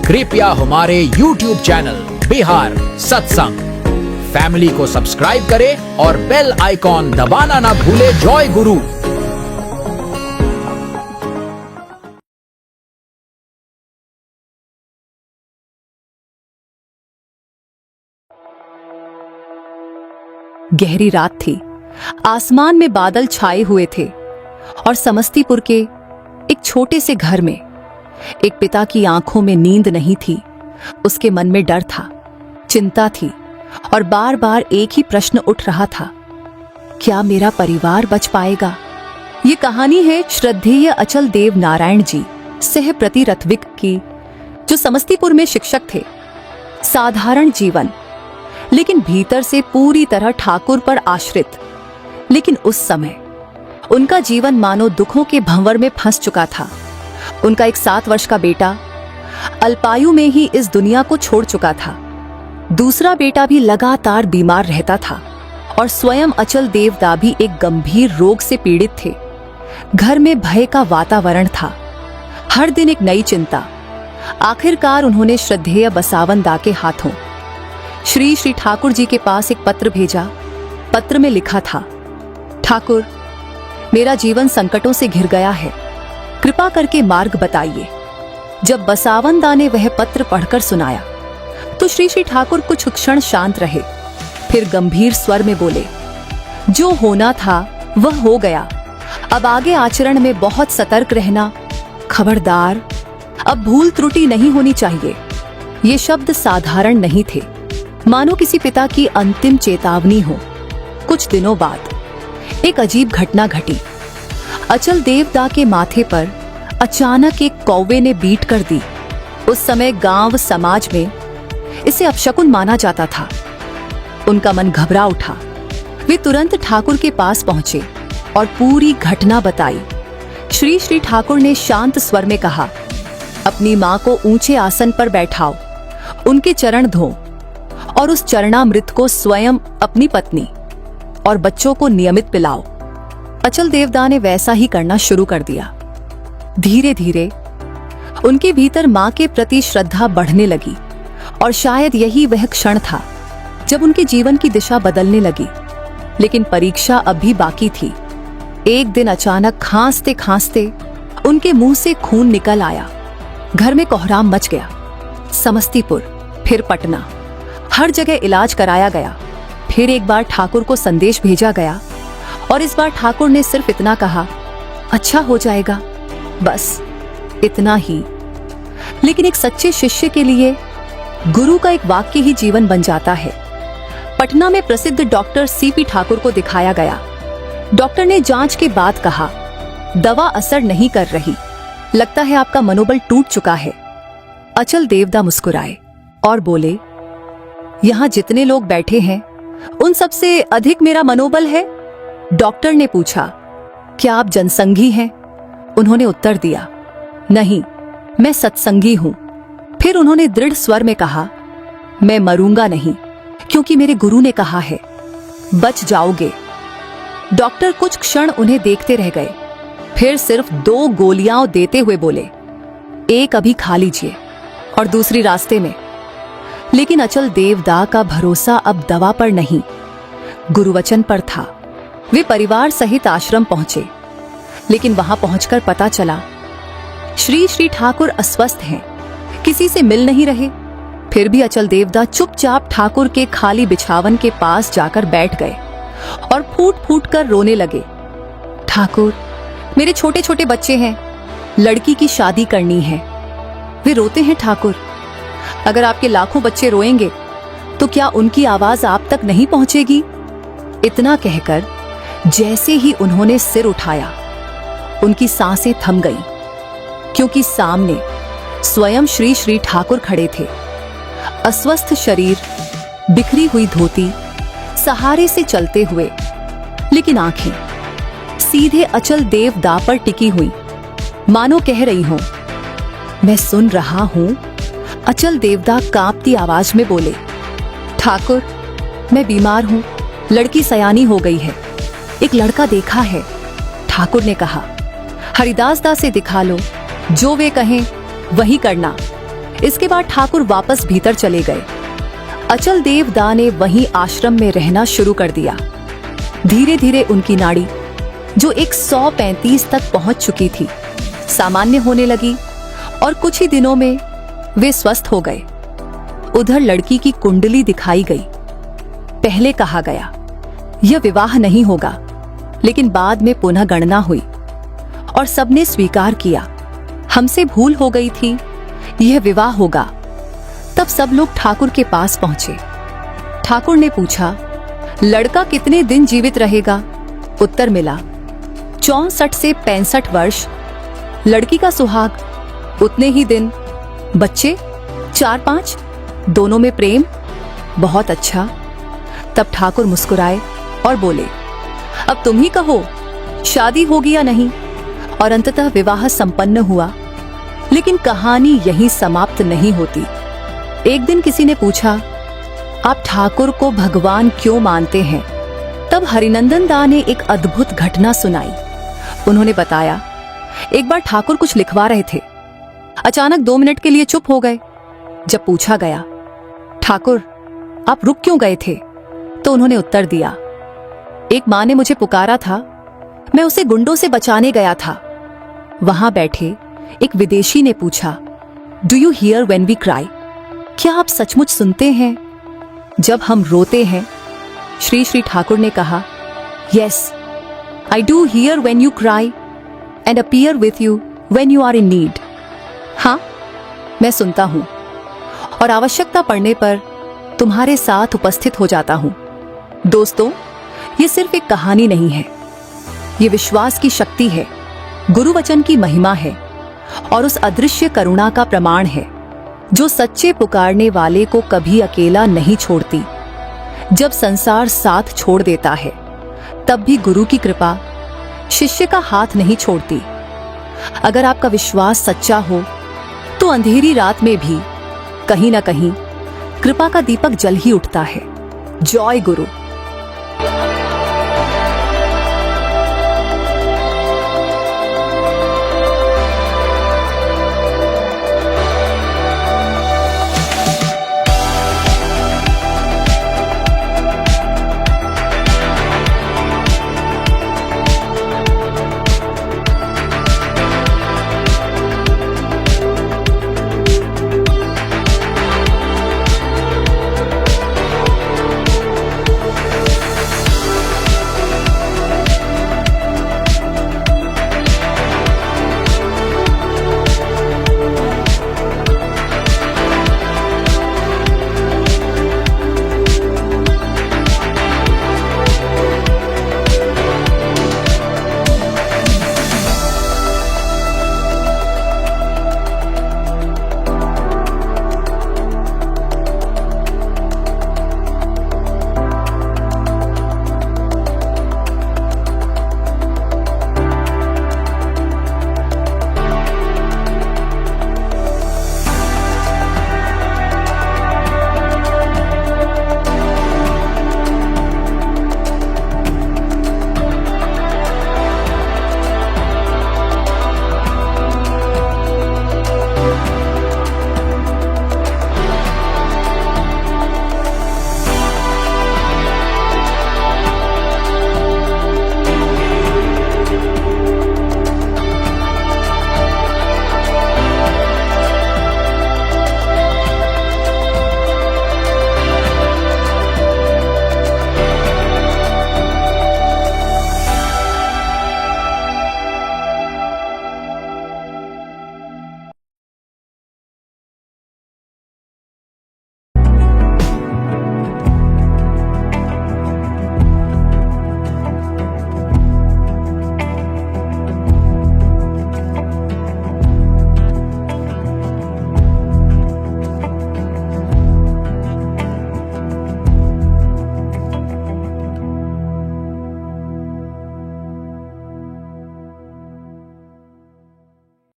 कृपया हमारे YouTube channel Bihar सत्संग फैमिली को सब्सक्राइब करें और बेल आइकॉन दबाना ना भूले। जय गुरु। गहरी रात थी। आसमान में बादल छाए हुए थे और समस्तीपुर के एक छोटे से घर में एक पिता की आंखों में नींद नहीं थी। उसके मन में डर था, चिंता थी और बार बार एक ही प्रश्न उठ रहा था, क्या मेरा परिवार बच पाएगा? ये कहानी है श्रद्धेय अचल देव नारायण जी सह प्रति रथविक की, जो समस्तीपुर में शिक्षक थे। साधारण जीवन, लेकिन भीतर से पूरी तरह ठाकुर पर आश्रित। लेकिन उस समय उनका जीवन मानो दुखों के भंवर में फंस चुका था। उनका एक 7 वर्ष का बेटा अल्पायु में ही इस दुनिया को छोड़ चुका था। दूसरा बेटा भी लगातार बीमार रहता था और स्वयं अचल देवदा भी एक गंभीर रोग से पीड़ित थे। घर में भय का वातावरण था, हर दिन एक नई चिंता। आखिरकार उन्होंने श्रद्धेय बसावन दा के हाथों श्री श्री ठाकुर जी के पास एक पत्र भेजा। पत्र में लिखा था, ठाकुर, मेरा जीवन संकटों से घिर गया है, कृपा करके मार्ग बताइए। जब बसावन दा ने वह पत्र पढ़कर सुनाया तो श्री श्री ठाकुर कुछ क्षण शांत रहे, फिर गंभीर स्वर में बोले, जो होना था वह हो गया, अब आगे आचरण में बहुत सतर्क रहना। खबरदार, अब भूल त्रुटि नहीं होनी चाहिए। ये शब्द साधारण नहीं थे, मानो किसी पिता की अंतिम चेतावनी हो। कुछ दिनों बाद एक अजीब घटना घटी। अचल देवदा के माथे पर अचानक एक कौवे ने बीट कर दी। उस समय गांव समाज में इसे अपशकुन माना जाता था। उनका मन घबरा उठा। वे तुरंत ठाकुर के पास पहुंचे और पूरी घटना बताई। श्री श्री ठाकुर ने शांत स्वर में कहा, अपनी मां को ऊंचे आसन पर बैठाओ, उनके चरण धो और उस चरणामृत को स्वयं अपनी पत्नी और बच्चों को नियमित पिलाओ। अचल देवदा ने वैसा ही करना शुरू कर दिया। धीरे धीरे उनके भीतर मां के प्रति श्रद्धा बढ़ने लगी और शायद यही वह क्षण था जब उनके जीवन की दिशा बदलने लगी। लेकिन परीक्षा अब भी बाकी थी। एक दिन अचानक खांसते खांसते उनके मुंह से खून निकल आया। घर में कोहराम मच गया। समस्तीपुर, फिर पटना, हर जगह इलाज कराया गया। फिर एक बार ठाकुर को संदेश भेजा गया और इस बार ठाकुर ने सिर्फ इतना कहा, अच्छा हो जाएगा, बस इतना ही। लेकिन एक सच्चे शिष्य के लिए गुरु का एक वाक्य ही जीवन बन जाता है। पटना में प्रसिद्ध डॉक्टर सीपी ठाकुर को दिखाया गया। डॉक्टर ने जांच के बाद कहा, दवा असर नहीं कर रही, लगता है आपका मनोबल टूट चुका है। अचल देवदा मुस्कुराए और बोले, यहाँ जितने लोग बैठे हैं उन सबसे अधिक मेरा मनोबल है। डॉक्टर ने पूछा, क्या आप जनसंघी हैं? उन्होंने उत्तर दिया, नहीं, मैं सत्संगी हूं। फिर उन्होंने दृढ़ स्वर में कहा, मैं मरूंगा नहीं, क्योंकि मेरे गुरु ने कहा है, बच जाओगे। डॉक्टर कुछ क्षण उन्हें देखते रह गए, फिर सिर्फ 2 गोलियां देते हुए बोले, एक अभी खा लीजिए और दूसरी रास्ते में। लेकिन अचल देवदा का भरोसा अब दवा पर नहीं, गुरुवचन पर था। वे परिवार सहित आश्रम पहुंचे, लेकिन वहां पहुंचकर पता चला श्री श्री ठाकुर अस्वस्थ हैं, किसी से मिल नहीं रहे। फिर भी अचल देवदा चुपचाप ठाकुर के खाली बिछावन के पास जाकर बैठ गए और फूट फूट कर रोने लगे। ठाकुर, मेरे छोटे छोटे बच्चे हैं, लड़की की शादी करनी है। वे रोते हैं, ठाकुर, अगर आपके लाखों बच्चे रोएंगे तो क्या उनकी आवाज आप तक नहीं पहुंचेगी? इतना कहकर जैसे ही उन्होंने सिर उठाया, उनकी सांसें थम गईं, क्योंकि सामने स्वयं श्री श्री ठाकुर खड़े थे। अस्वस्थ शरीर, बिखरी हुई धोती, सहारे से चलते हुए, लेकिन आंखें सीधे अचल देवदा पर टिकी हुई, मानो कह रही हों, मैं सुन रहा हूं। अचल देवदा कांपती आवाज में बोले, ठाकुर, मैं बीमार हूं, लड़की सयानी हो गई है, एक लड़का देखा है। ठाकुर ने कहा, हरिदास दा से दिखा लो, जो वे कहें वही करना। इसके बाद ठाकुर वापस भीतर चले गए। अचल देव दा ने वहीं आश्रम में रहना शुरू कर दिया। धीरे धीरे उनकी नाड़ी, जो 135 तक पहुंच चुकी थी, सामान्य होने लगी और कुछ ही दिनों में वे स्वस्थ हो गए। उधर लड़की की कुंडली दिखाई गई। पहले कहा गया यह विवाह नहीं होगा, लेकिन बाद में पुनः गणना हुई और सबने स्वीकार किया, हमसे भूल हो गई थी, यह विवाह होगा। तब सब लोग ठाकुर के पास पहुंचे। ठाकुर ने पूछा, लड़का कितने दिन जीवित रहेगा? उत्तर मिला, 64 से 65 वर्ष। लड़की का सुहाग उतने ही दिन। बच्चे 4-5, दोनों में प्रेम। बहुत अच्छा। तब ठाकुर मुस्कुराए और बोले, अब तुम ही कहो, शादी होगी या नहीं? और अंततः विवाह संपन्न हुआ। लेकिन कहानी यहीं समाप्त नहीं होती। एक दिन किसी ने पूछा, आप ठाकुर को भगवान क्यों मानते हैं? तब हरिनंदन दा ने एक अद्भुत घटना सुनाई। उन्होंने बताया, एक बार ठाकुर कुछ लिखवा रहे थे, अचानक 2 मिनट के लिए चुप हो गए। जब पूछा गया, ठाकुर आप रुक क्यों गए थे? तो उन्होंने उत्तर दिया, एक मां ने मुझे पुकारा था, मैं उसे गुंडों से बचाने गया था। वहां बैठे एक विदेशी ने पूछा, do you hear when we cry? क्या आप सचमुच सुनते हैं जब हम रोते हैं? श्री श्री ठाकुर ने कहा, yes, I do hear when you cry and appear with you when you are in need. हाँ, मैं सुनता हूं और आवश्यकता पड़ने पर तुम्हारे साथ उपस्थित हो जाता हूं। दोस्तों, ये सिर्फ एक कहानी नहीं है, ये विश्वास की शक्ति है, गुरु वचन की महिमा है और उस अदृश्य करुणा का प्रमाण है जो सच्चे पुकारने वाले को कभी अकेला नहीं छोड़ती। जब संसार साथ छोड़ देता है, तब भी गुरु की कृपा शिष्य का हाथ नहीं छोड़ती। अगर आपका विश्वास सच्चा हो तो अंधेरी रात में भी कहीं ना कहीं कृपा का दीपक जल ही उठता है। जय गुरु।